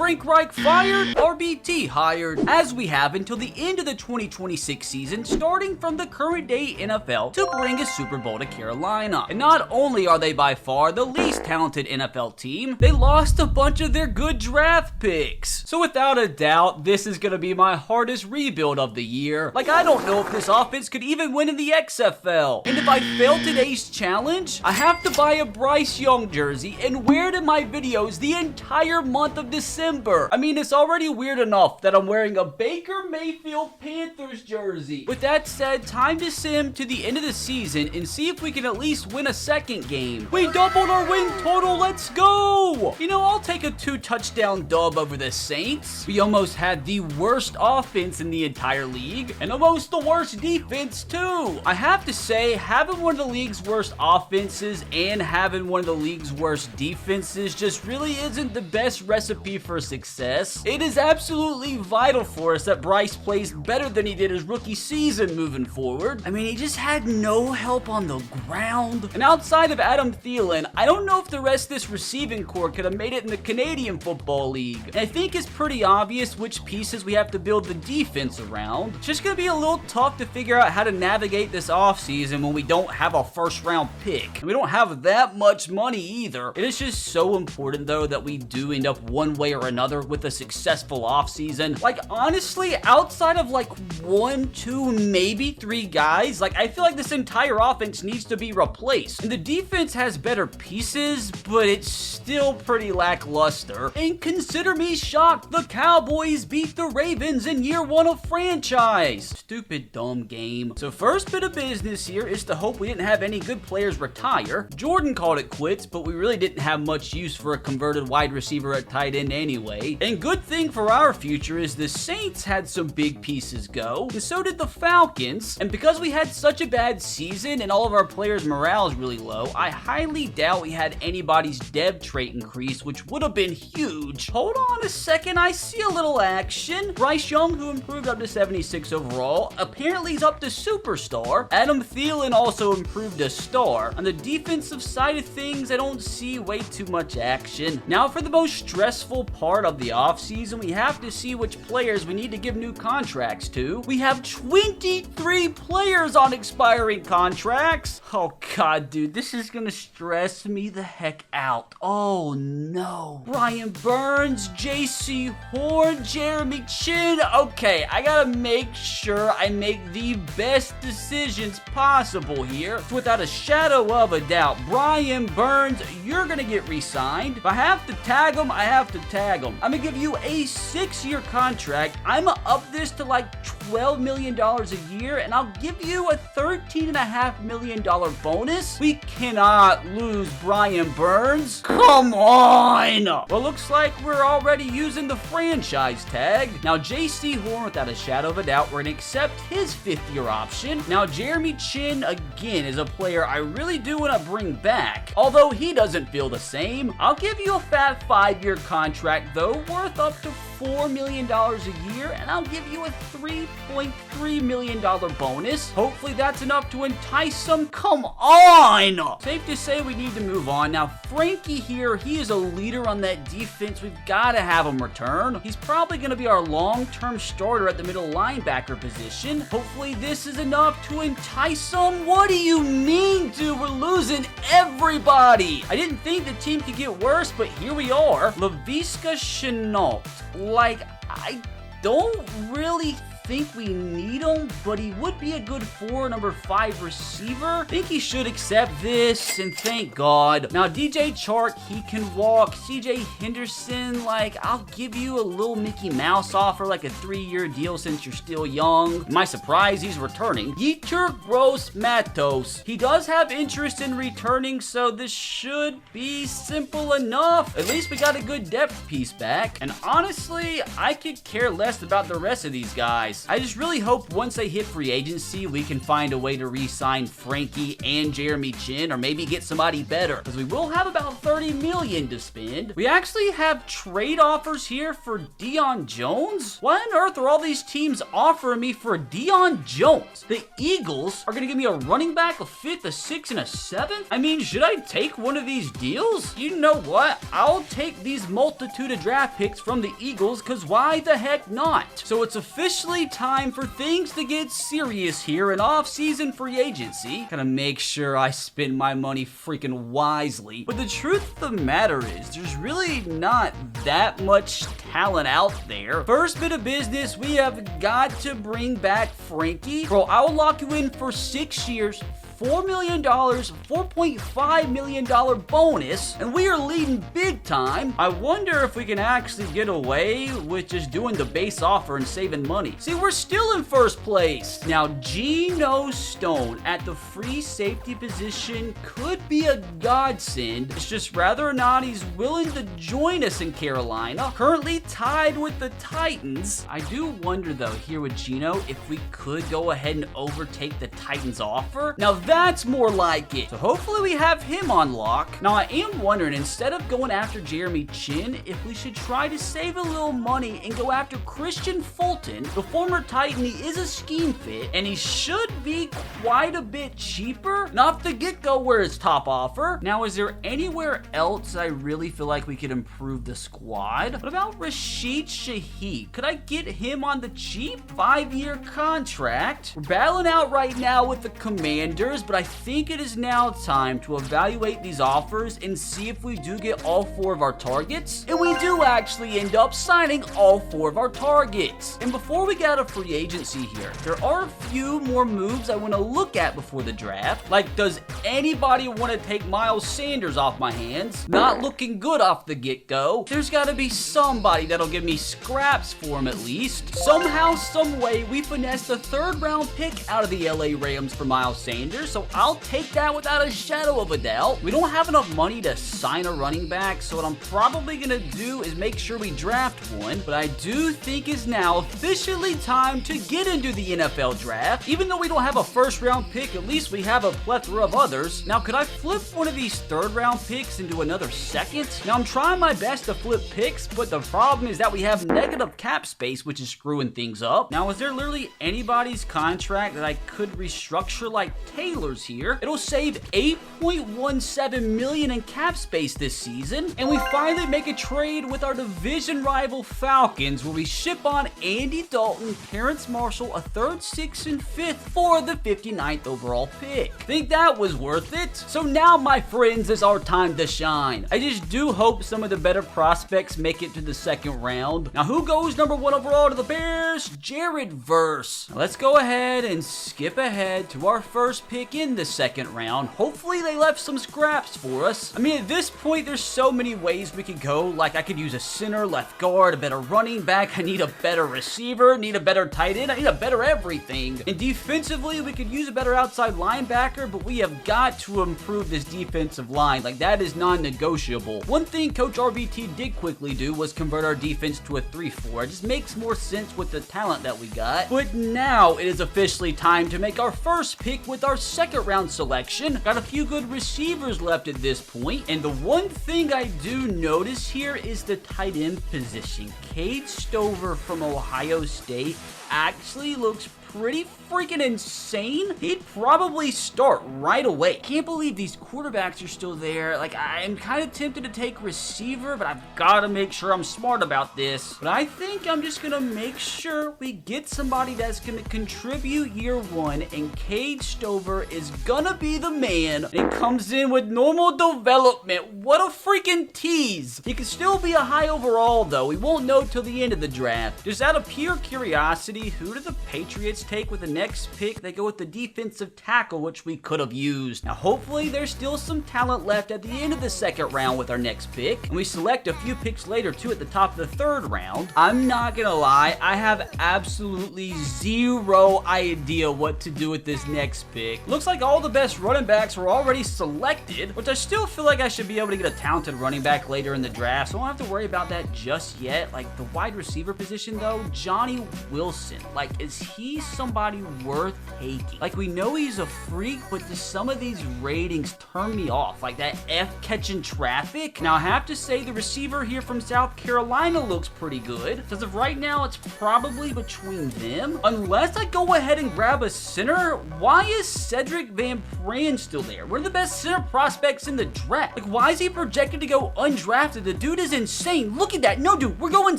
Frank Reich fired, RBT hired, as we have until the end of the 2026 season, starting from the current day NFL, to bring a Super Bowl to Carolina. And not only are they by far the least talented NFL team, they lost a bunch of their good draft picks. So without a doubt, this is going to be my hardest rebuild of the year. Like, I don't know if this offense could even win in the XFL. And if I fail today's challenge, I have to buy a Bryce Young jersey and wear it in my videos the entire month of December. I mean, it's already weird enough that I'm wearing a Baker Mayfield Panthers jersey. With that said, time to sim to the end of the season and see if we can at least win a second game. We doubled our win total, let's go! You know, I'll take a 2-touchdown dub over the Saints. We almost had the worst offense in the entire league, and almost the worst defense too. I have to say, having one of the league's worst offenses and having one of the league's worst defenses just really isn't the best recipe for success. It is absolutely vital for us that Bryce plays better than he did his rookie season moving forward. I mean, he just had no help on the ground. And outside of Adam Thielen, I don't know if the rest of this receiving core could have made it in the Canadian Football League. And I think it's pretty obvious which pieces we have to build the defense around. It's just going to be a little tough to figure out how to navigate this offseason when we don't have a first round pick. And we don't have that much money either. It is just so important though that we do end up one way or another with a successful offseason. Like, honestly, outside of like 1, 2, maybe 3 guys, like, I feel like this entire offense needs to be replaced. And the defense has better pieces, but it's still pretty lackluster. And consider me shocked, the Cowboys beat the Ravens in year 1 of franchise. Stupid dumb game. So first bit of business here is to hope we didn't have any good players retire. Jordan called it quits, but we really didn't have much use for a converted wide receiver at tight end anyway. And good thing for our future is the Saints had some big pieces go, and so did the Falcons. And because we had such a bad season and all of our players' morale is really low, I highly doubt we had anybody's dev trait increase, which would have been huge. Hold on a second, I see a little action. Bryce Young, who improved up to 76 overall, apparently he's up to superstar. Adam Thielen also improved to star. On the defensive side of things, I don't see way too much action. Now for the most stressful part of the offseason, we have to see which players we need to give new contracts to. We have 23 players on expiring contracts. Oh god, dude, this is gonna stress me the heck out. Oh no. Brian Burns, JC Horn, Jeremy Chin. Okay, I gotta make sure I make the best decisions possible here. So without a shadow of a doubt, Brian Burns, you're gonna get re-signed. If I have to tag him, I have to tag him. I'm gonna give you a 6-year contract. I'm gonna up this to like $12 million a year, and I'll give you a $13.5 million bonus. We cannot lose Brian Burns. Come on! Well, looks like we're already using the franchise tag. Now, JC Horn, without a shadow of a doubt, we're gonna accept his 5th-year option. Now, Jeremy Chin, again, is a player I really do want to bring back. Although he doesn't feel the same, I'll give you a fat 5-year contract, though, worth up to $4 million a year, and I'll give you a $3.3 million bonus. Hopefully that's enough to entice some. Come on! Safe to say we need to move on. Now, Frankie here, he is a leader on that defense. We've got to have him return. He's probably going to be our long-term starter at the middle linebacker position. Hopefully this is enough to entice him. What do you mean, dude? We're losing everybody. I didn't think the team could get worse, but here we are. Laviska Shenault. Like, I don't really think we need him, but he would be a good 4, number 5 receiver. I think he should accept this, and thank God. Now, DJ Chark, he can walk. CJ Henderson, like, I'll give you a little Mickey Mouse offer, like a 3-year deal since you're still young. My surprise, he's returning. Yetur Gross Matos. He does have interest in returning, so this should be simple enough. At least we got a good depth piece back. And honestly, I could care less about the rest of these guys. guys. I just really hope once they hit free agency, we can find a way to re-sign Frankie and Jeremy Chin, or maybe get somebody better, because we will have about $30 million to spend. We actually have trade offers here for Deion Jones. Why on earth are all these teams offering me for Deion Jones? The Eagles are going to give me a running back, a 5th, a 6th, and a 7th? I mean, should I take one of these deals? You know what? I'll take these multitude of draft picks from the Eagles, because why the heck not? So it's officially time for things to get serious here in off-season free agency. Gotta make sure I spend my money freaking wisely. But the truth of the matter is, there's really not that much talent out there. First bit of business, we have got to bring back Frankie. Bro, I will lock you in for 6 years, $4 million, $4.5 million bonus, and we are leading big time. I wonder if we can actually get away with just doing the base offer and saving money. See, we're still in first place. Now, Geno Stone at the free safety position could be a godsend. It's just whether or not he's willing to join us in Carolina. Currently tied with the Titans. I do wonder, though, here with Geno, if we could go ahead and overtake the Titans offer. Now, that's more like it. So hopefully we have him on lock. Now, I am wondering, instead of going after Jeremy Chin, if we should try to save a little money and go after Christian Fulton. The former Titan, he is a scheme fit, and he should be quite a bit cheaper. Not the get-go where it's top offer. Now, is there anywhere else I really feel like we could improve the squad? What about Rashid Shaheed? Could I get him on the cheap? 5-year contract. We're battling out right now with the Commanders, but I think it is now time to evaluate these offers and see if we do get all 4 of our targets. And we do actually end up signing all 4 of our targets. And before we get out of free agency here, there are a few more moves I want to look at before the draft. Like, does anybody want to take Miles Sanders off my hands? Not looking good off the get-go. There's got to be somebody that'll give me scraps for him at least. Somehow, some way, we finessed a 3rd round pick out of the LA Rams for Miles Sanders, so I'll take that without a shadow of a doubt. We don't have enough money to sign a running back, so what I'm probably gonna do is make sure we draft one, but I do think it's now officially time to get into the NFL draft. Even though we don't have a 1st round pick, at least we have a plethora of others. Now, could I flip one of these 3rd round picks into another 2nd? Now, I'm trying my best to flip picks, but the problem is that we have negative cap space, which is screwing things up. Now, is there literally anybody's contract that I could restructure like Taylor's here? It'll save $8.17 million in cap space this season, and we finally make a trade with our division rival Falcons, where we ship on Andy Dalton, Terrence Marshall, a 3rd, 6th, and 5th for the 59th overall pick. Think that was worth it? So now, my friends, is our time to shine. I just do hope some of the better prospects make it to the 2nd round. Now, who goes number 1 overall to the Bears? Jared Verse. Now, let's go ahead and skip ahead to our first pick in the 2nd round. Hopefully they left some scraps for us. I mean, at this point, there's so many ways we could go. Like, I could use a center, left guard, a better running back. I need a better receiver, need a better tight end. I need a better everything. And defensively, we could use a better outside linebacker, but we have got to improve this defensive line. Like, that is non-negotiable. One thing Coach RBT did quickly do was convert our defense to a 3-4. It just makes more sense with the talent that we got. But now it is officially time to make our first pick with our 2nd round selection. Got a few good receivers left at this point, and the one thing I do notice here is the tight end position. Cade Stover from Ohio State actually looks pretty freaking insane. He'd probably start right away. Can't believe these quarterbacks are still there. Like, I'm kind of tempted to take receiver, but I've got to make sure I'm smart about this. But I think I'm just going to make sure we get somebody that's going to contribute year 1, and Cade Stover is going to be the man. And comes in with normal development. What a freaking tease. He could still be a high overall, though. We won't know till the end of the draft. Just out of pure curiosity, who do the Patriots take with the next pick. They go with the defensive tackle, which we could have used. Now, hopefully, there's still some talent left at the end of the second round with our next pick. And we select a few picks later, too, at the top of the third round. I'm not gonna lie, I have absolutely zero idea what to do with this next pick. Looks like all the best running backs were already selected, which I still feel like I should be able to get a talented running back later in the draft, so I don't have to worry about that just yet. Like, the wide receiver position, though, Johnny Wilson. Like, is he somebody worth taking? Like, we know he's a freak, but does some of these ratings turn me off? Like that F catching traffic? Now, I have to say the receiver here from South Carolina looks pretty good. As of right now, it's probably between them. Unless I go ahead and grab a center, why is Cedric Van Pran still there? One of the best center prospects in the draft. Like, why is he projected to go undrafted? The dude is insane. Look at that. No, dude, we're going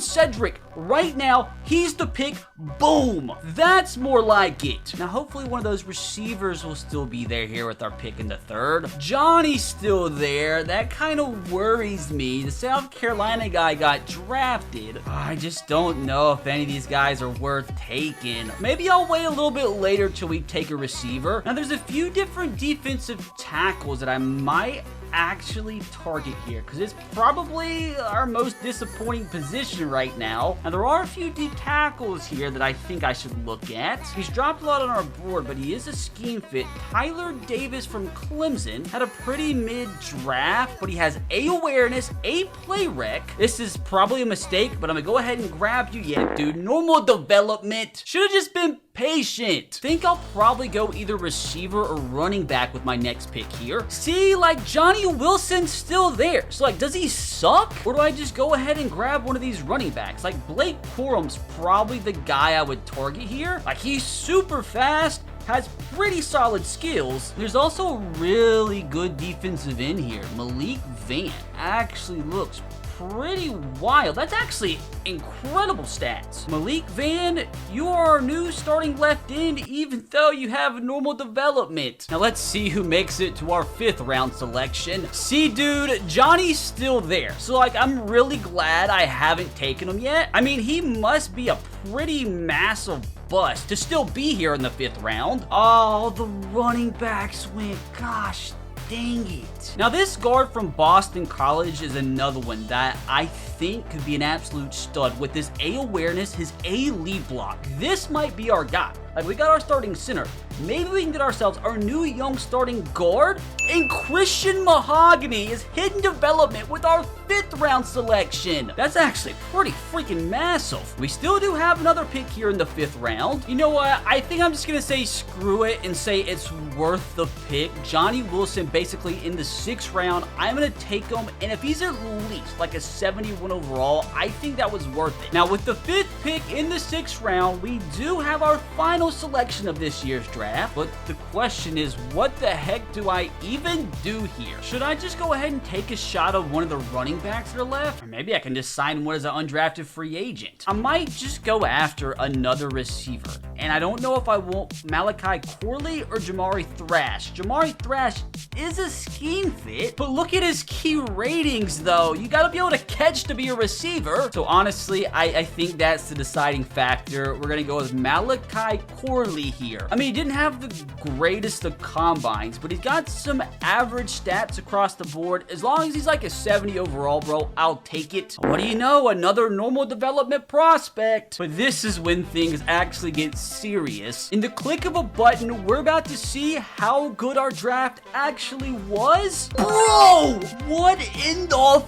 Cedric. Right now, he's the pick. Boom. That's more like it. Now, hopefully one of those receivers will still be there here with our pick in the third. Johnny's still there. That kind of worries me. The South Carolina guy got drafted. I just don't know if any of these guys are worth taking. Maybe I'll wait a little bit later till we take a receiver. Now, there's a few different defensive tackles that I might actually target here because it's probably our most disappointing position right now. Now, there are a few D tackles here that I think I should look at. He's dropped a lot on our board, but he is a scheme fit. Tyler Davis from Clemson had a pretty mid draft, but he has A awareness, A play rec. This is probably a mistake, but I'm gonna go ahead and grab you. Yeah, dude, normal development. Should have just been patient. Think I'll probably go either receiver or running back with my next pick here. See, like, Johnny Wilson's still there. So, like, does he suck? Or do I just go ahead and grab one of these running backs? Like, Blake Corum's probably the guy I would target here. Like, he's super fast, has pretty solid skills. There's also a really good defensive end here. Malik Van actually looks pretty wild. That's actually incredible stats. Malik Van, you are our new starting left end, even though you have normal development. Now let's see who makes it to our 5th round selection. See, dude, Johnny's still there. So, like, I'm really glad I haven't taken him yet. I mean, he must be a pretty massive bust to still be here in the 5th round. Oh, the running backs went. Gosh dang it. Now, this guard from Boston College is another one that I think could be an absolute stud with his A awareness, his A lead block. This might be our guy. Like, we got our starting center. Maybe we can get ourselves our new young starting guard. And Christian Mahogany is hidden development with our 5th round selection. That's actually pretty freaking massive. We still do have another pick here in the 5th round. You know what? I think I'm just going to say screw it and say it's worth the pick. Johnny Wilson basically in the 6th round. I'm going to take him. And if he's at least like a 71 overall, I think that was worth it. Now, with the 5th pick in the 6th round, we do have our final selection of this year's draft. But the question is, what the heck do I even do here? Should I just go ahead and take a shot of one of the running backs that are left? Or maybe I can just sign one as an undrafted free agent. I might just go after another receiver. And I don't know if I want Malachi Corley or Jamari Thrash. Jamari Thrash is a scheme fit, but look at his key ratings, though. You gotta be able to catch to be a receiver. So honestly, I think that's the deciding factor. We're gonna go with Malachi Corley here. I mean, he didn't have the greatest of combines, but he's got some average stats across the board. As long as he's like a 70 overall, bro, I'll take it. What do you know? Another normal development prospect. But this is when things actually get serious. In the click of a button, we're about to see how good our draft actually was. Bro, what in the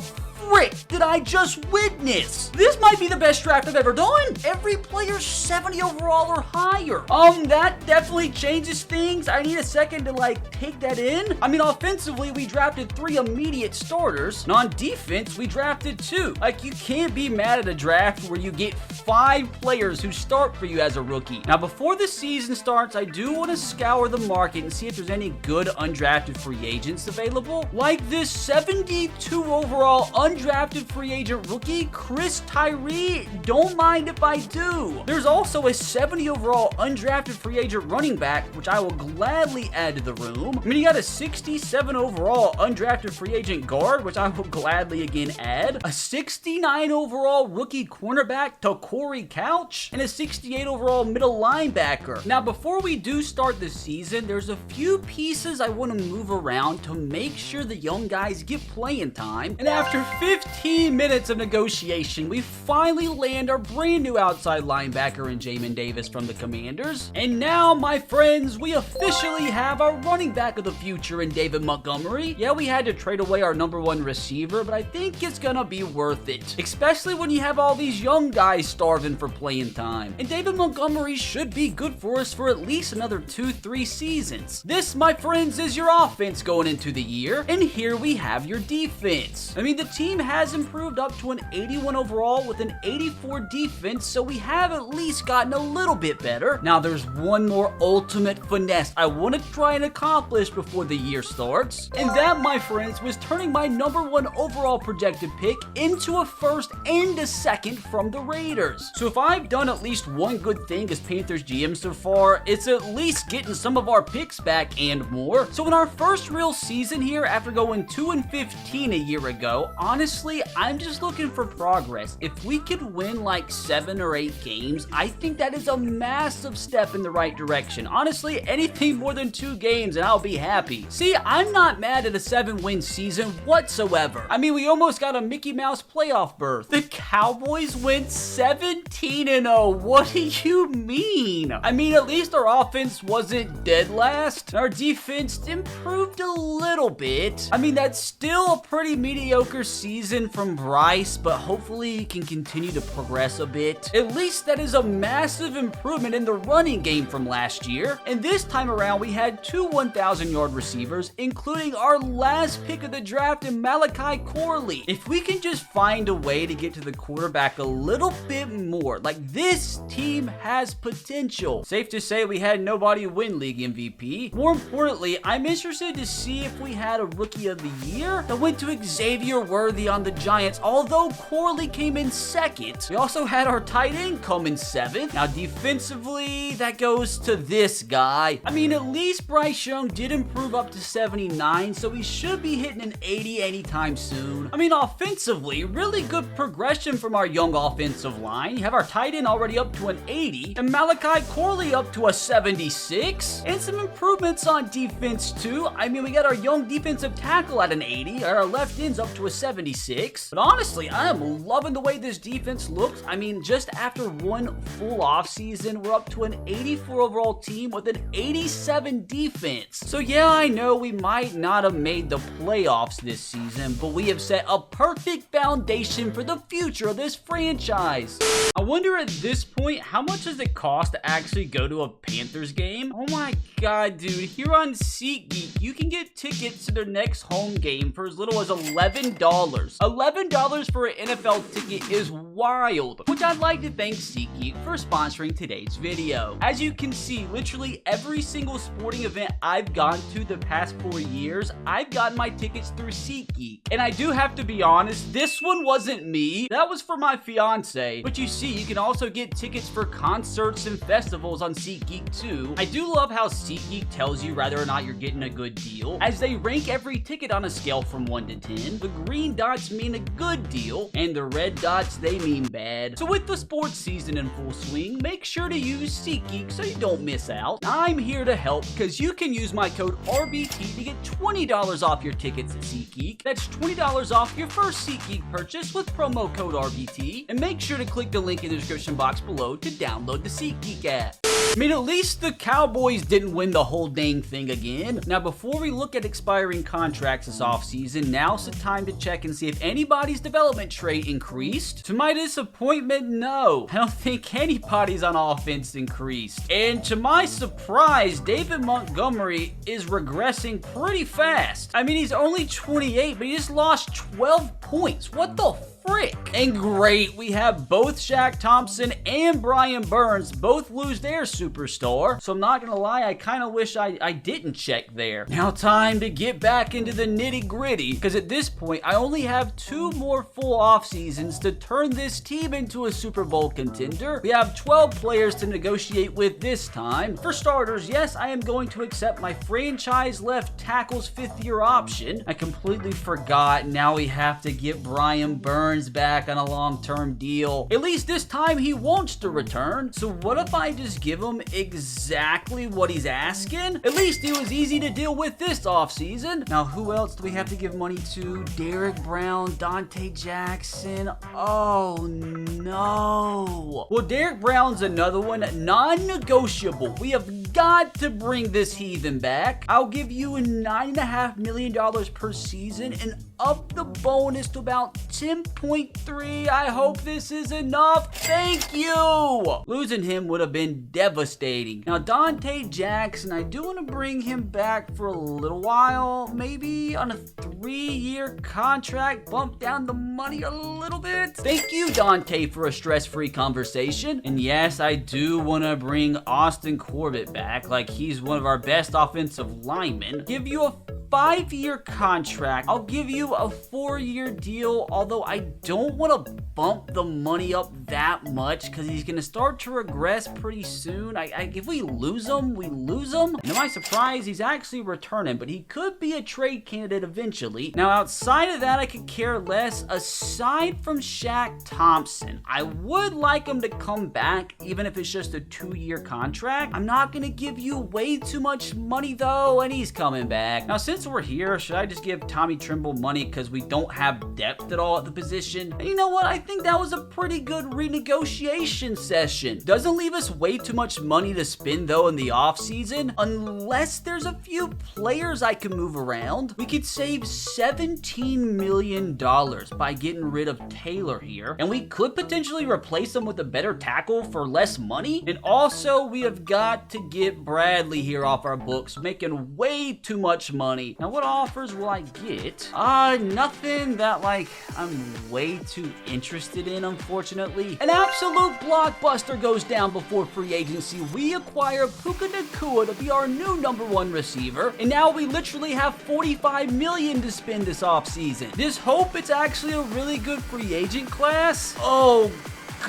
frick did I just witness? This might be the best draft I've ever done. Every player's 70 overall or higher. That definitely changes things. I need a second to, like, take that in. I mean, offensively, we drafted 3 immediate starters. And on defense, we drafted 2. Like, you can't be mad at a draft where you get 5 players who start for you as a rookie. Now, before the season starts, I do want to scour the market and see if there's any good undrafted free agents available. Like this 72 overall undrafted undrafted free agent rookie, Chris Tyree. Don't mind if I do. There's also a 70 overall undrafted free agent running back, which I will gladly add to the room. I mean, you got a 67 overall undrafted free agent guard, which I will gladly again add. A 69 overall rookie cornerback to Corey Couch, and a 68 overall middle linebacker. Now, before we do start the season, there's a few pieces I want to move around to make sure the young guys get playing time. And after 15 minutes of negotiation, we finally land our brand new outside linebacker in Jamin Davis from the Commanders. And now, my friends, we officially have our running back of the future in David Montgomery. Yeah, we had to trade away our #1 receiver, but I think it's gonna be worth it, especially when you have all these young guys starving for playing time. And David Montgomery should be good for us for at least another 2-3 seasons. This, my friends, is your offense going into the year, and here we have your defense. I mean, the team has improved up to an 81 overall with an 84 defense, so we have at least gotten a little bit better. Now, there's one more ultimate finesse I want to try and accomplish before the year starts, and that, my friends, was turning my #1 overall projected pick into a first and a second from the Raiders. So if I've done at least one good thing as Panthers GM so far, it's at least getting some of our picks back and more. So in our first real season here, after going 2-15 a year ago, honestly, I'm just looking for progress. If we could win like 7 or 8 games, I think that is a massive step in the right direction. Honestly, anything more than 2 games and I'll be happy. See, I'm not mad at a 7-win season whatsoever. I mean, we almost got a Mickey Mouse playoff berth. The Cowboys went 17-0. What do you mean? I mean, at least our offense wasn't dead last. Our defense improved a little bit. I mean, that's still a pretty mediocre season from Bryce, but hopefully he can continue to progress a bit. At least that is a massive improvement in the running game from last year. And this time around, we had 2 1,000-yard receivers, including our last pick of the draft in Malachi Corley. If we can just find a way to get to the quarterback a little bit more, like, this team has potential. Safe to say we had nobody win league MVP. More importantly, I'm interested to see if we had a rookie of the year that went to Xavier Worthy on the Giants, although Corley came in second. We also had our tight end come in 7th. Now, defensively, that goes to this guy. I mean, at least Bryce Young did improve up to 79, so he should be hitting an 80 anytime soon. I mean, offensively, really good progression from our young offensive line. You have our tight end already up to an 80, and Malachi Corley up to a 76, and some improvements on defense too. I mean, we got our young defensive tackle at an 80, our left end's up to a 76. But honestly, I am loving the way this defense looks. I mean, just after one full offseason, we're up to an 84 overall team with an 87 defense. So yeah, I know we might not have made the playoffs this season, but we have set a perfect foundation for the future of this franchise. I wonder at this point, how much does it cost to actually go to a Panthers game? Oh my god, dude. Here on SeatGeek, you can get tickets to their next home game for as little as $11. $11 for an NFL ticket is wild, which I'd like to thank SeatGeek for sponsoring today's video. As you can see, literally every single sporting event I've gone to the past 4 years, I've gotten my tickets through SeatGeek. And I do have to be honest, this one wasn't me. That was for my fiance. But you see, you can also get tickets for concerts and festivals on SeatGeek too. I do love how SeatGeek tells you whether or not you're getting a good deal, as they rank every ticket on a scale from 1 to 10. The green dots mean a good deal, and the red dots, they mean bad. So with the sports season in full swing, make sure to use SeatGeek so you don't miss out. I'm here to help, because you can use my code RBT to get $20 off your tickets at SeatGeek. That's $20 off your first SeatGeek purchase with promo code RBT. And make sure to click the link in the description box below to download the SeatGeek app. I mean, at least the Cowboys didn't win the whole dang thing again. Now, before we look at expiring contracts this offseason, now's the time to check and see if anybody's development trait increased. To my disappointment, no. I don't think anybody's on offense increased. And to my surprise, David Montgomery is regressing pretty fast. I mean, he's only 28, but he just lost 12 points. What the frick? And great, we have both Shaq Thompson and Brian Burns both lose their superstar. So I'm not gonna lie, I kind of wish I didn't check there. Now time to get back into the nitty gritty, because at this point, I only have 2 more full off seasons to turn this team into a Super Bowl contender. We have 12 players to negotiate with this time. For starters, yes, I am going to accept my franchise left tackle's 5th year option. I completely forgot. Now we have to get Brian Burns back on a long-term deal. At least this time he wants to return. So what if I just give him exactly what he's asking? At least he was easy to deal with this offseason. Now who else do we have to give money to? Derek Brown, Dante Jackson. Oh no. Well, Derek Brown's another one, non-negotiable. We have got to bring this heathen back. I'll give you $9.5 million per season and up the bonus to about 10.3. I hope this is enough. Thank you. Losing him would have been devastating. Now, Dante Jackson, I do want to bring him back for a little while, maybe on a 3-year contract, bump down the money a little bit. Thank you, Dante, for a stress-free conversation. And yes, I do want to bring Austin Corbett back, like he's one of our best offensive linemen. Give you a 5-year contract. I'll give you a 4-year deal, although I don't want to bump the money up that much because he's going to start to regress pretty soon. If we lose him, we lose him. And to my surprise, he's actually returning, but he could be a trade candidate eventually. Now, outside of that, I could care less. Aside from Shaq Thompson, I would like him to come back, even if it's just a 2-year contract. I'm not going to give you way too much money, though, and he's coming back. Now, since we're here, should I just give Tommy Trimble money because we don't have depth at all at the position? And you know what? I think that was a pretty good renegotiation session. Doesn't leave us way too much money to spend though in the offseason, unless there's a few players I can move around. We could save $17 million by getting rid of Taylor here, and we could potentially replace him with a better tackle for less money. And also, we have got to get Bradley here off our books, making way too much money. Now, what offers will I get? Nothing that, like, I'm way too interested in, unfortunately. An absolute blockbuster goes down before free agency. We acquire Puka Nacua to be our new #1 receiver, and now we literally have $45 million to spend this offseason. Just hope it's actually a really good free agent class. Oh,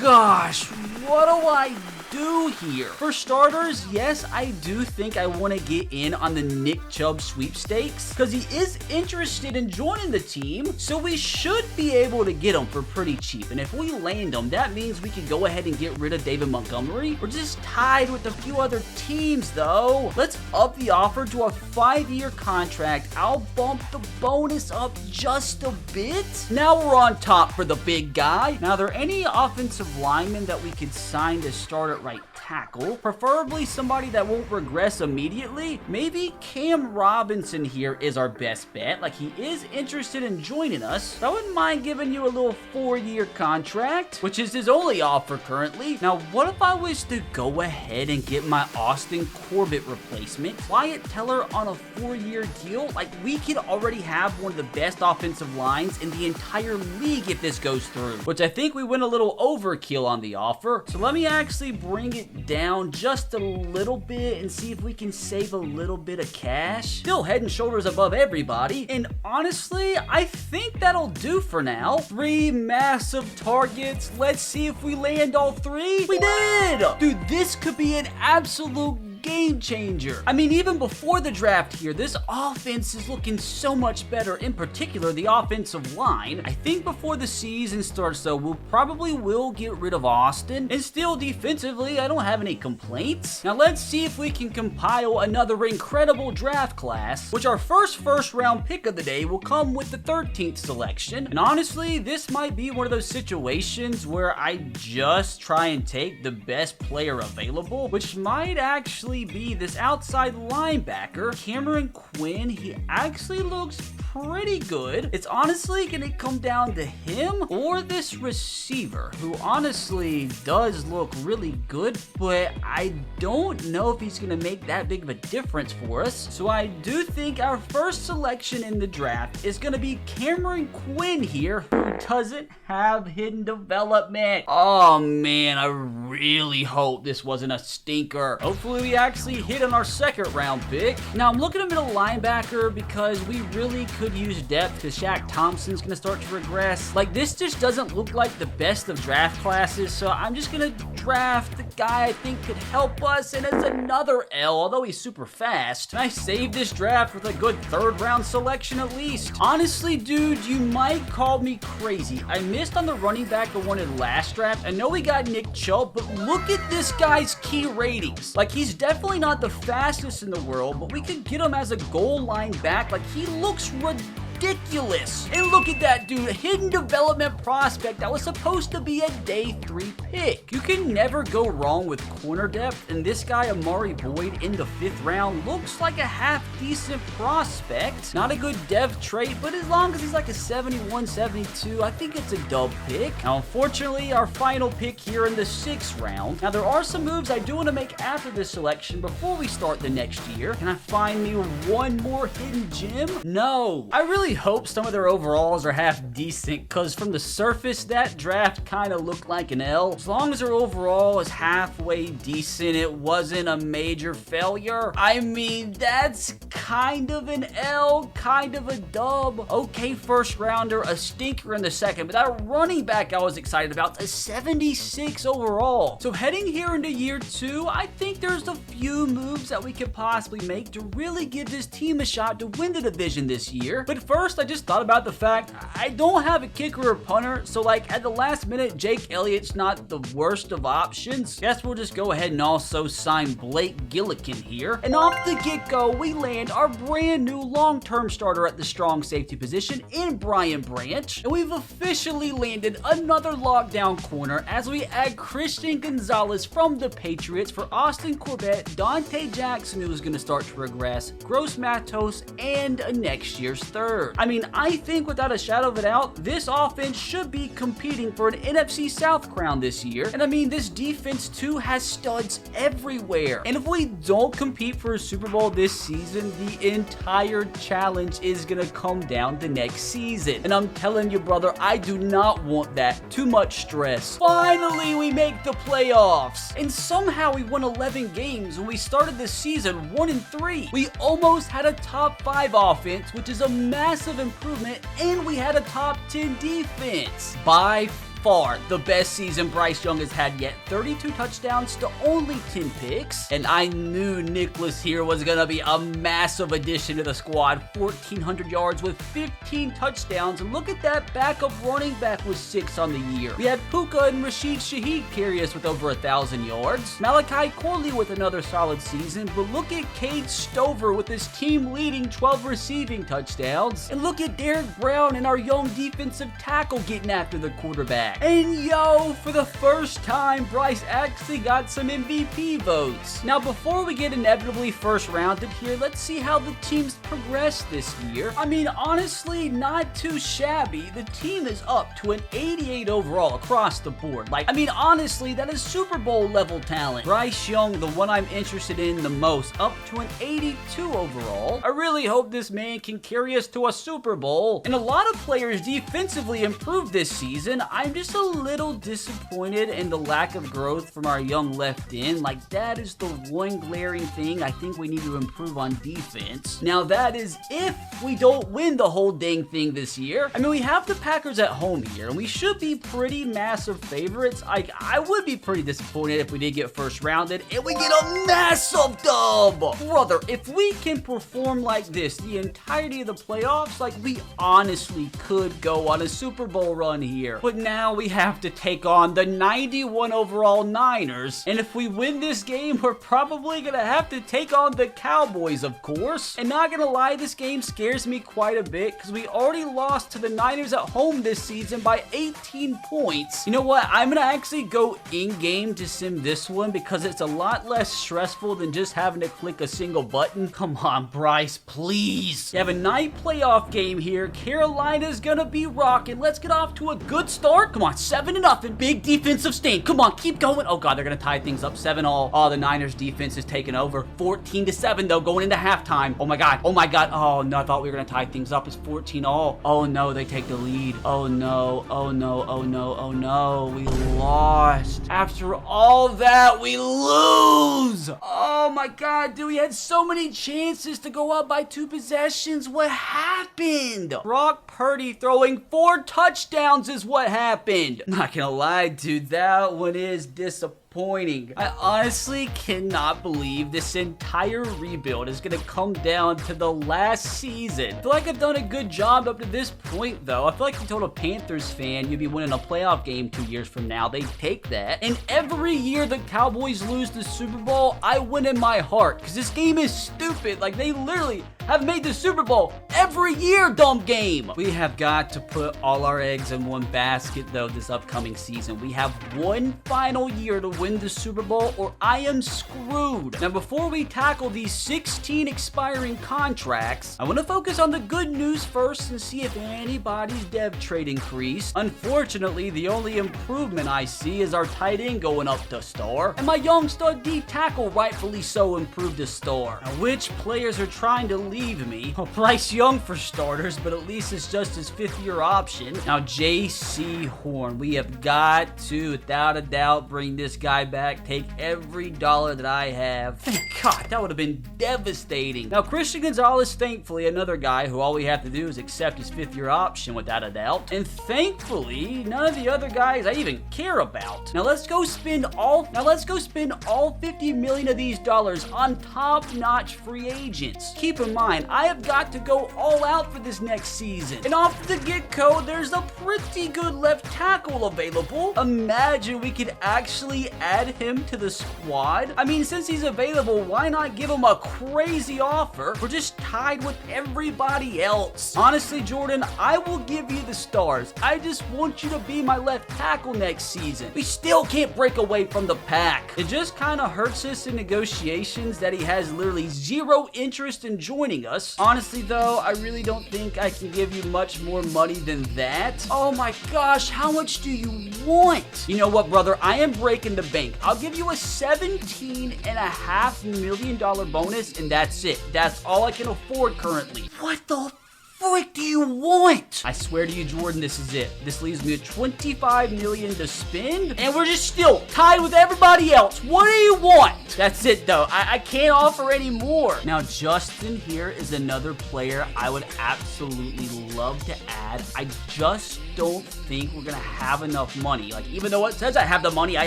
gosh, what do I do here? For starters, yes, I do think I want to get in on the Nick Chubb sweepstakes because he is interested in joining the team, so we should be able to get him for pretty cheap. And if we land him, that means we can go ahead and get rid of David Montgomery. We're just tied with a few other teams though. Let's up the offer to a 5-year contract. I'll bump the bonus up just a bit. Now we're on top for the big guy. Now, are there any offensive linemen that we could sign to start at right tackle? Preferably somebody that won't regress immediately. Maybe Cam Robinson here is our best bet. Like, he is interested in joining us. I wouldn't mind giving you a little 4-year contract, which is his only offer currently. Now, what if I was to go ahead and get my Austin Corbett replacement, Wyatt Teller, on a 4-year deal? Like, we could already have one of the best offensive lines in the entire league if this goes through, which I think we went a little overkill on the offer. So let me actually bring it down just a little bit and see if we can save a little bit of cash. Still head and shoulders above everybody, and honestly, I think that'll do for now. 3 massive targets. Let's see if we land all 3. We did! Dude, this could be an absolute game changer. I mean, even before the draft here, this offense is looking so much better, in particular the offensive line. I think before the season starts though, we'll probably get rid of Austin, and still defensively, I don't have any complaints. Now let's see if we can compile another incredible draft class, which our first round pick of the day will come with the 13th selection. And honestly, this might be one of those situations where I just try and take the best player available, which might actually actually be this outside linebacker, Cameron Quinn. He actually looks pretty good. It's honestly gonna come down to him or this receiver, who honestly does look really good, but I don't know if he's gonna make that big of a difference for us. So I do think our first selection in the draft is gonna be Cameron Quinn here, who doesn't have hidden development. Oh man, I really hope this wasn't a stinker. Hopefully we actually hit on our second round pick. Now I'm looking at middle linebacker because we really could use depth, because Shaq Thompson's gonna start to regress. Like, this just doesn't look like the best of draft classes, so I'm just gonna draft the guy I think could help us, and it's another L, although he's super fast. And I saved this draft with a good third round selection at least. Honestly, dude, you might call me crazy. I missed on the running back I wanted last draft. I know we got Nick Chubb, but look at this guy's key ratings. Like, he's definitely not the fastest in the world, but we could get him as a goal line back. Like, he looks ridiculous. And look at that, dude. A hidden development prospect that was supposed to be a day 3 pick. You can never go wrong with corner depth, and this guy Amari Boyd in the 5th round looks like a half decent prospect. Not a good dev trait, but as long as he's like a 71, 72, I think it's a dub pick. Now, unfortunately, our final pick here in the 6th round. Now, there are some moves I do want to make after this selection before we start the next year. Can I find me one more hidden gem? No. I really hope some of their overalls are half decent, because from the surface, that draft kind of looked like an L. As long as their overall is halfway decent, it wasn't a major failure. I mean, that's kind of an L, kind of a dub. Okay, first rounder, a stinker in the second, but that running back I was excited about, a 76 overall. So heading here into year 2, I think there's a few moves that we could possibly make to really give this team a shot to win the division this year. But first, I just thought about the fact I don't have a kicker or punter, so like at the last minute, Jake Elliott's not the worst of options. Guess we'll just go ahead and also sign Blake Gillikin here. And off the get-go, we land our brand new long-term starter at the strong safety position in Brian Branch. And we've officially landed another lockdown corner as we add Christian Gonzalez from the Patriots for Austin Corbett, Dante Jackson, who's going to start to regress, Gross Matos, and a next year's third. I mean, I think without a shadow of a doubt, this offense should be competing for an NFC South crown this year. And I mean, this defense too has studs everywhere. And if we don't compete for a Super Bowl this season, the entire challenge is gonna come down to next season. And I'm telling you, brother, I do not want that. Too much stress. Finally, we make the playoffs. And somehow we won 11 games when we started the season 1-3. We almost had a top 5 offense, which is a massive improvement, and we had a top 10 defense. By far the best season Bryce Young has had yet. 32 touchdowns to only 10 picks. And I knew Nicholas here was going to be a massive addition to the squad. 1,400 yards with 15 touchdowns. And look at that backup running back with 6 on the year. We had Puka and Rashid Shaheed carry us with over 1,000 yards. Malachi Corley with another solid season. But look at Cade Stover with his team-leading 12 receiving touchdowns. And look at Derek Brown and our young defensive tackle getting after the quarterback. And yo, for the first time, Bryce actually got some MVP votes. Now, before we get inevitably first rounded here, let's see how the team's progressed this year. I mean, honestly, not too shabby. The team is up to an 88 overall across the board. Like, I mean, honestly, that is Super Bowl level talent. Bryce Young, the one I'm interested in the most, up to an 82 overall. I really hope this man can carry us to a Super Bowl. And a lot of players defensively improved this season. I'm just a little disappointed in the lack of growth from our young left end. Like, that is the one glaring thing I think we need to improve on defense. Now, that is if we don't win the whole dang thing this year. I mean, we have the Packers at home here, and we should be pretty massive favorites. I would be pretty disappointed if we did get first rounded and we get a massive dub. Brother, if we can perform like this the entirety of the playoffs, like, we honestly could go on a Super Bowl run here. But now now we have to take on the 91 overall Niners. And if we win this game, we're probably gonna have to take on the Cowboys, of course. And not gonna lie, this game scares me quite a bit because we already lost to the Niners at home this season by 18 points. You know what? I'm gonna actually go in-game to sim this one because it's a lot less stressful than just having to click a single button. Come on, Bryce, please. You have a night playoff game here. Carolina's gonna be rocking. Let's get off to a good start. Come on, 7-0. Big defensive stand. Come on, keep going. Oh God, they're gonna tie things up 7-all. Oh, the Niners defense is taking over. 14-7 though, going into halftime. Oh my God. Oh my God. Oh no, I thought we were gonna tie things up. It's 14-all. Oh no, they take the lead. Oh no. Oh no. Oh no. Oh no. We lost. After all that, we lose. Oh my God, dude, we had so many chances to go up by 2 possessions. What happened? Brock Purdy throwing 4 touchdowns is what happened. I'm not gonna lie, dude, that one is disappointing. I honestly cannot believe this entire rebuild is gonna come down to the last season. I feel like I've done a good job up to this point, though. I feel like if you told a Panthers fan you'd be winning a playoff game 2 years from now, they'd take that. And every year the Cowboys lose the Super Bowl, I win in my heart, because this game is stupid. Like, they literally have made the Super Bowl every year, dumb game. We have got to put all our eggs in one basket, though, this upcoming season. We have one final year to win the Super Bowl, or I am screwed. Now, before we tackle these 16 expiring contracts, I want to focus on the good news first and see if anybody's dev trade increased. Unfortunately, the only improvement I see is our tight end going up to star, and my young stud D tackle rightfully so improved to star. Now, which players are trying to leave me? Well, Bryce Young for starters, but at least it's just his 5th-year option. Now, J.C. Horn, we have got to, without a doubt, bring this guy back. Take every dollar that I have. Thank God, that would have been devastating. Now, Christian Gonzalez, thankfully, another guy who all we have to do is accept his 5th-year option without a doubt. And thankfully, none of the other guys I even care about. Now, let's go spend all $50 million of these dollars on top-notch free agents. Keep in mind, I have got to go all out for this next season. And off the get-go, there's a pretty good left tackle available. Imagine we could actually add him to the squad. I mean, since he's available, why not give him a crazy offer? We're just tied with everybody else. Honestly, Jordan, I will give you the stars. I just want you to be my left tackle next season. We still can't break away from the pack. It just kind of hurts us in negotiations that he has literally zero interest in joining us. Honestly, though, I really don't think I can give you much more money than that. Oh my gosh, how much do you want? You know what, brother? I am breaking the bank. I'll give you a $17.5 million bonus, and that's it. That's all I can afford currently. What the frick do you want? I swear to you, Jordan, this is it. This leaves me with $25 million to spend, and we're just still tied with everybody else. What do you want? That's it, though. I can't offer any more. Now, Justin here is another player I would absolutely love to add. I just don't think we're gonna have enough money. Like, even though it says I have the money, I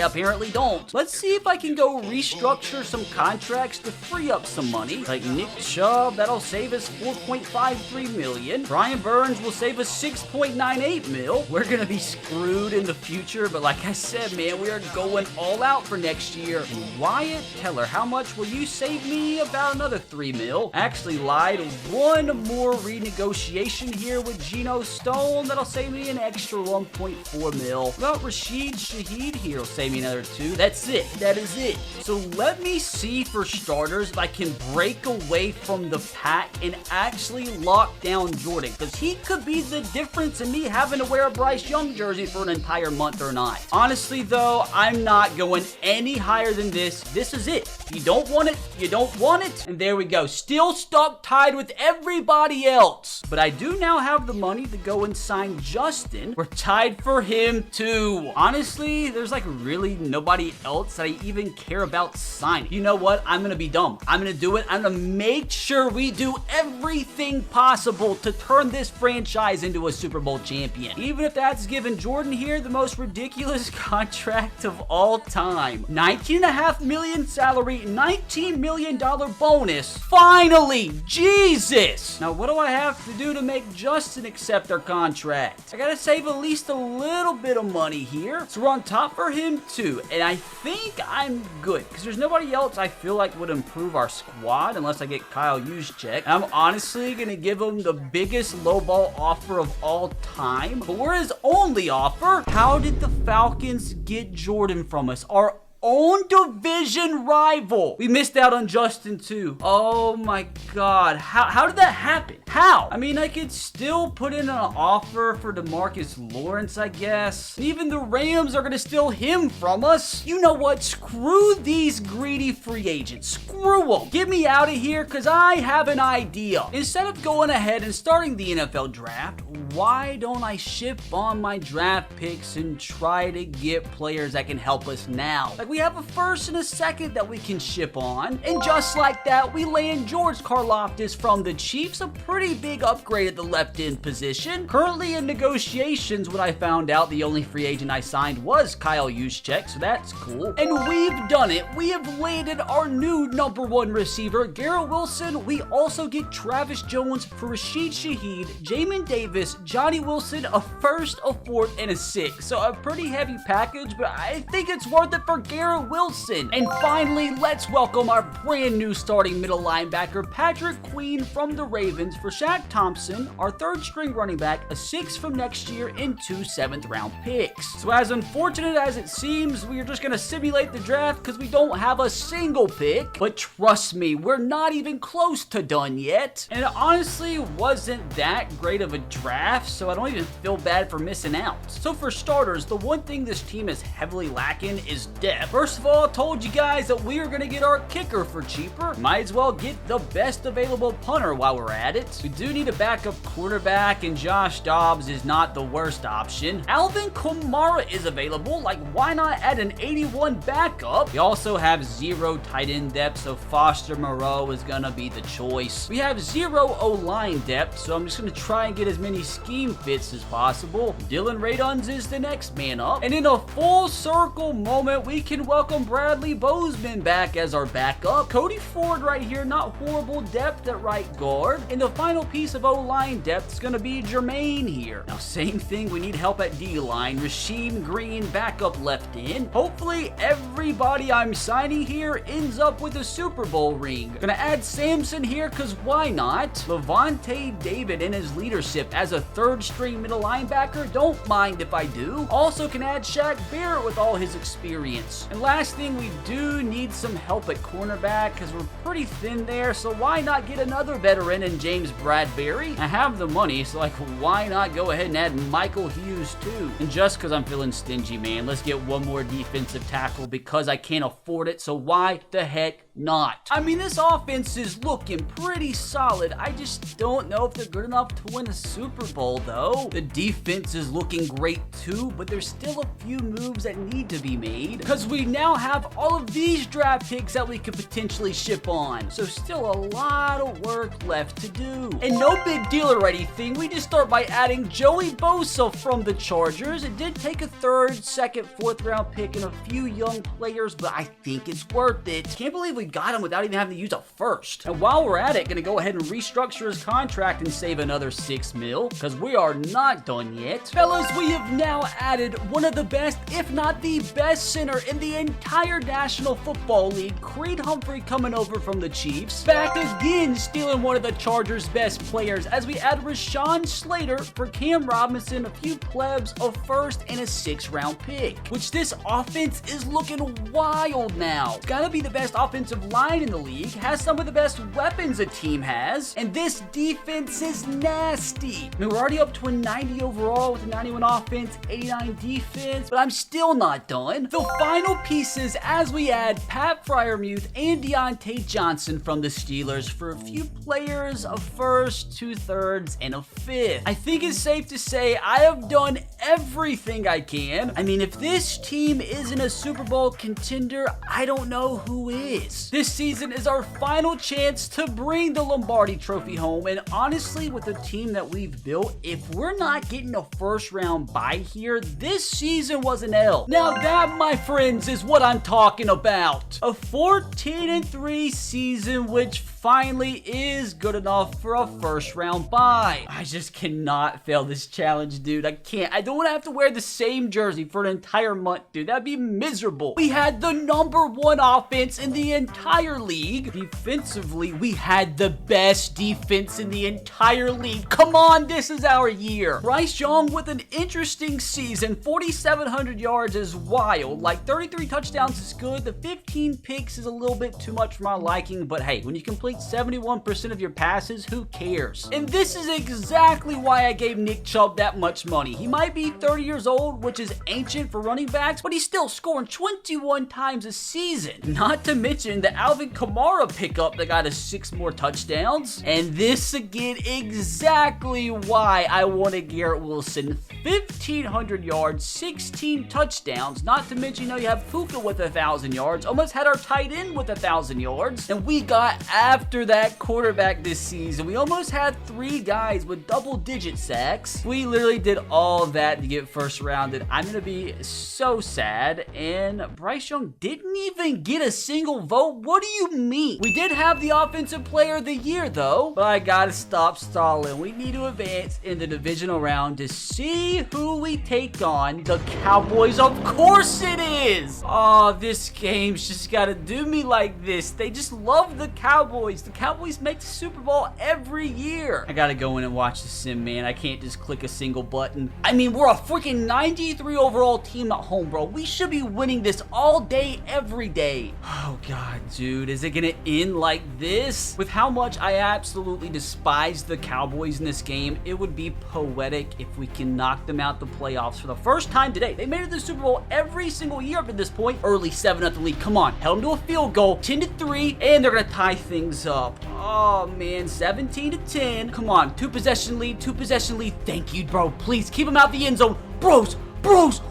apparently don't. Let's see if I can go restructure some contracts to free up some money. Like Nick Chubb, that'll save us $4.53 million. Brian Burns will save us $6.98 mil. We're gonna be screwed in the future, but like I said, man, we are going all out for next year. And Wyatt Teller, how much will you save me? About another $3 mil. I actually lied. One more renegotiation here with Geno Stone. That'll save me an extra $1.4 mil. About Rashid Shaheed here will save me another $2. That's it. That is it. So let me see, for starters, if I can break away from the pack and actually lock down Jordan, because he could be the difference in me having to wear a Bryce Young jersey for an entire month or not. Honestly, though, I'm not going any higher than this. This is it. You don't want it, you don't want it, and there we go. Still stuck tied with everybody else. But I do now have the money to go and sign Justin. We're tied for him too. Honestly, there's like really nobody else that I even care about signing. You know what? I'm gonna be dumb. I'm gonna do it. I'm gonna make sure we do everything possible to turn this franchise into a Super Bowl champion. Even if that's giving Jordan here the most ridiculous contract of all time. $19.5 million salary, $19 million bonus. Finally! Jesus! Now, what do I have to do to make Justin accept our contract? I gotta gotta save at least a little bit of money here. So we're on top for him too. And I think I'm good because there's nobody else I feel like would improve our squad unless I get Kyle Juszczyk. I'm honestly gonna give him the biggest lowball offer of all time. But we're his only offer. How did the Falcons get Jordan from us? Our own division rival. We missed out on Justin too. Oh my god. How did that happen? How? I mean, I could still put in an offer for DeMarcus Lawrence, I guess. Even the Rams are gonna steal him from us. You know what? Screw these greedy free agents. Screw them. Get me out of here because I have an idea. Instead of going ahead and starting the NFL draft, why don't I ship on my draft picks and try to get players that can help us now? Like, we have a first and a second that we can ship on. And just like that, we land George Karlaftis from the Chiefs, a pretty big upgrade at the left end position. Currently in negotiations, when I found out the only free agent I signed was Kyle Juszczyk, so that's cool. And we've done it. We have landed our new #1 receiver, Garrett Wilson. We also get Travis Jones for Rashid Shaheed, Jamin Davis, Johnny Wilson, a first, a fourth, and a sixth. So a pretty heavy package, but I think it's worth it for Garrett Wilson. And finally, let's welcome our brand new starting middle linebacker, Patrick Queen from the Ravens, for Shaq Thompson, our third string running back, a 6 from next year, and 2 7th-round picks. So as unfortunate as it seems, we are just going to simulate the draft because we don't have a single pick. But trust me, we're not even close to done yet. And it honestly wasn't that great of a draft, so I don't even feel bad for missing out. So for starters, the one thing this team is heavily lacking is depth. First of all, I told you guys that we are going to get our kicker for cheaper. Might as well get the best available punter while we're at it. We do need a backup quarterback, and Josh Dobbs is not the worst option. Alvin Kamara is available. Like, why not add an 81 backup? We also have 0 tight end depth, so Foster Moreau is going to be the choice. We have 0 O-line depth, so I'm just going to try and get as many scheme fits as possible. Dylan Raduns is the next man up. And in a full circle moment, we can welcome Bradley Bozeman back as our backup. Cody Ford right here, not horrible depth at right guard. And the final piece of O-line depth is going to be Jermaine here. Now, same thing, we need help at D-line. Rasheem Green, backup left end. Hopefully, everybody I'm signing here ends up with a Super Bowl ring. Gonna add Samson here, because why not? Levante David in his leadership as a third string middle linebacker. Don't mind if I do. Also can add Shaq Barrett with all his experience. And last thing, we do need some help at cornerback because we're pretty thin there, so why not get another veteran in James Bradbury? I have the money, so like, why not go ahead and add Michael Hughes too? And just because I'm feeling stingy, man, let's get one more defensive tackle because I can't afford it, so why the heck not? I mean, this offense is looking pretty solid. I just don't know if they're good enough to win a Super Bowl, though. The defense is looking great, too, but there's still a few moves that need to be made because we now have all of these draft picks that we could potentially ship on. So still a lot of work left to do. And no big deal or anything. We just start by adding Joey Bosa from the Chargers. It did take a 3rd, 2nd, 4th-round pick and a few young players, but I think it's worth it. Can't believe we got him without even having to use a first. And while we're at it, gonna go ahead and restructure his contract and save another $6 million because we are not done yet. Fellas, we have now added one of the best, if not the best center in the entire National Football League, Creed Humphrey, coming over from the Chiefs. Back again, stealing one of the Chargers' best players as we add Rashawn Slater for Cam Robinson, a few plebs, a 1st, and a 6th-round pick. Which this offense is looking wild now. It's gotta be the best offensive line in the league, has some of the best weapons a team has, and this defense is nasty. I mean, we're already up to a 90 overall with a 91 offense, 89 defense, but I'm still not done. The final pieces as we add Pat Freiermuth and Deontay Johnson from the Steelers for a few players, a 1st, 2 thirds, and a 5th. I think it's safe to say I have done everything I can. I mean, if this team isn't a Super Bowl contender, I don't know who is. This season is our final chance to bring the Lombardi Trophy home, and honestly, with the team that we've built, if we're not getting a 1st-round bye here, this season was an L. Now that, my friends, is what I'm talking about. A 14-3 season, which finally is good enough for a first round bye. I just cannot fail this challenge, dude. I can't. I don't want to have to wear the same jersey for an entire month, dude. That'd be miserable. We had the #1 offense in the entire league. Defensively, we had the best defense in the entire league. Come on, this is our year. Bryce Young with an interesting season. 4,700 yards is wild. Like 33 touchdowns is good. The 15 picks is a little bit too much for my liking, but hey, when you complete 71% of your passes, who cares? And this is exactly why I gave Nick Chubb that much money. He might be 30 years old, which is ancient for running backs, but he's still scoring 21 times a season. Not to mention the Alvin Kamara pickup that got us 6 more touchdowns. And this again, exactly why I wanted Garrett Wilson. 1,500 yards, 16 touchdowns. Not to mention, you have Puka with 1,000 yards. Almost had our tight end with 1,000 yards. And we got after that quarterback this season. We almost had 3 guys with double-digit sacks. We literally did all that to get first rounded. I'm going to be so sad. And Bryce Young didn't even get a single vote. What do you mean? We did have the offensive player of the year, though. But I got to stop stalling. We need to advance in the divisional round to see who we take on. The Cowboys, of course it is. Oh, this game's just got to do me like this. They just love the Cowboys. The Cowboys make the Super Bowl every year. I got to go in and watch the sim, man. I can't just click a single button. I mean, we're a freaking 93 overall team at home, bro. We should be winning this all day, every day. Oh, God, dude. Is it going to end like this? With how much I absolutely despise the Cowboys in this game, it would be poetic if we can knock them out the playoffs for the first time today. They made it to the Super Bowl every single year up to this point. Early 7-0 lead. Come on. Held them to a field goal. 10-3. And they're going to tie things up. Oh, man. 17-10. Come on. 2-possession lead. 2-possession lead. Thank you, bro. Please keep them out the end zone. Bros,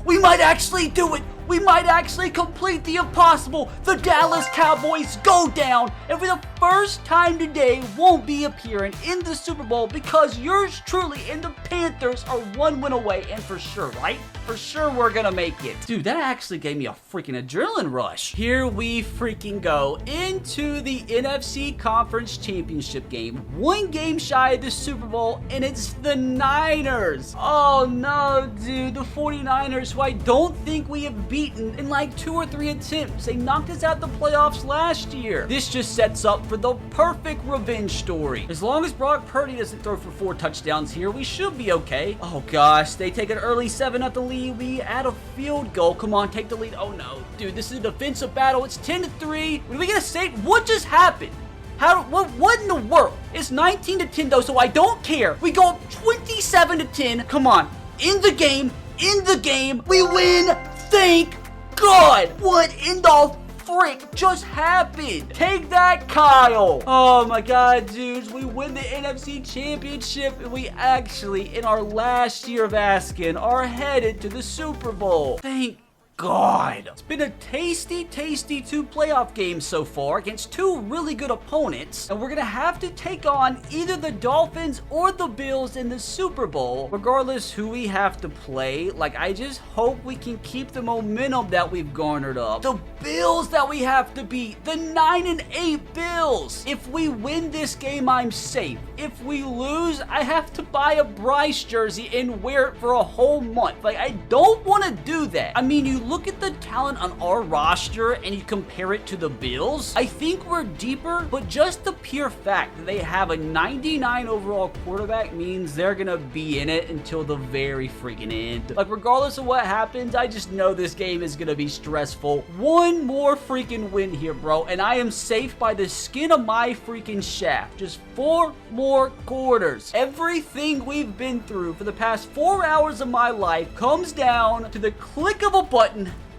we might actually do it. We might actually complete the impossible. The Dallas Cowboys go down, and for the first time today won't be appearing in the Super Bowl because yours truly and the Panthers are 1 win away, and for sure, right? For sure we're gonna make it. Dude, that actually gave me a freaking adrenaline rush. Here we freaking go into the NFC Conference Championship game. 1 game shy of the Super Bowl, and it's the Niners. Oh no, dude, the 49ers, who I don't think we have beaten in like 2 or 3 attempts. They knocked us out the playoffs last year. This just sets up for the perfect revenge story. As long as Brock Purdy doesn't throw for 4 touchdowns here, we should be okay. Oh gosh, they take an early 7-0 lead. We add a field goal. Come on, take the lead. Oh no, dude, this is a defensive battle. It's 10-3. Did we get a save? What just happened? What in the world? It's 19-10 though, so I don't care. We go up 27-10. Come on, in the game, we win. Thank God. What in the frick just happened? Take that, Kyle. Oh my God, dudes. We win the NFC Championship, and we actually, in our last year of asking, are headed to the Super Bowl. Thank God. It's been a tasty 2 playoff games so far against 2 really good opponents, and we're gonna have to take on either the Dolphins or the Bills in the Super Bowl. Regardless who we have to play, like, I just hope we can keep the momentum that we've garnered up. The Bills that we have to beat, the 9-8 Bills. If we win this game, I'm safe. If we lose, I have to buy a Bryce jersey and wear it for a whole month. Like, I don't want to do that. I mean, you look at the talent on our roster and you compare it to the Bills, I think we're deeper, but just the pure fact that they have a 99 overall quarterback means they're gonna be in it until the very freaking end. Like, regardless of what happens, I just know this game is gonna be stressful. 1 more freaking win here, bro, and I am safe by the skin of my freaking shaft. Just 4 more quarters. Everything we've been through for the past 4 hours of my life comes down to the click of a button.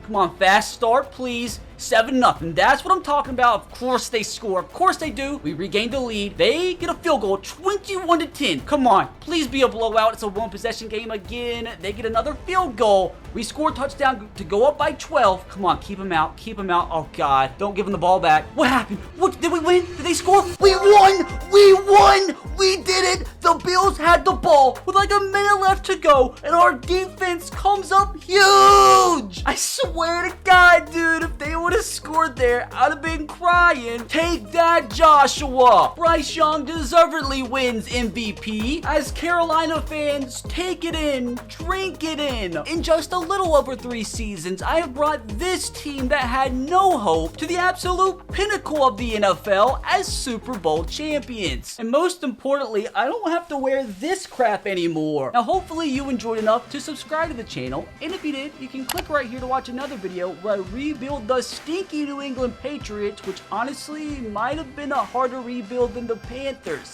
Come on, fast start, please. 7-0. That's what I'm talking about. Of course they score. Of course they do. We regain the lead. They get a field goal. 21-10. Come on. Please be a blowout. It's a 1-possession game again. They get another field goal. We score a touchdown to go up by 12. Come on. Keep them out. Keep them out. Oh, God. Don't give them the ball back. What happened? What? Did we win? Did they score? We won! We won! We did it! The Bills had the ball with like a minute left to go, and our defense comes up huge! I swear to God, dude, if they would have scored out there, I'd have been crying. Take that, Joshua! Bryce Young deservedly wins MVP as Carolina fans take it in, drink it in. In just a little over 3 seasons, I have brought this team that had no hope to the absolute pinnacle of the NFL as Super Bowl champions. And most importantly, I don't have to wear this crap anymore. Now, hopefully you enjoyed enough to subscribe to the channel, and if you did, you can click right here to watch another video where I rebuild the stinky New England Patriots, which honestly might have been a harder rebuild than the Panthers.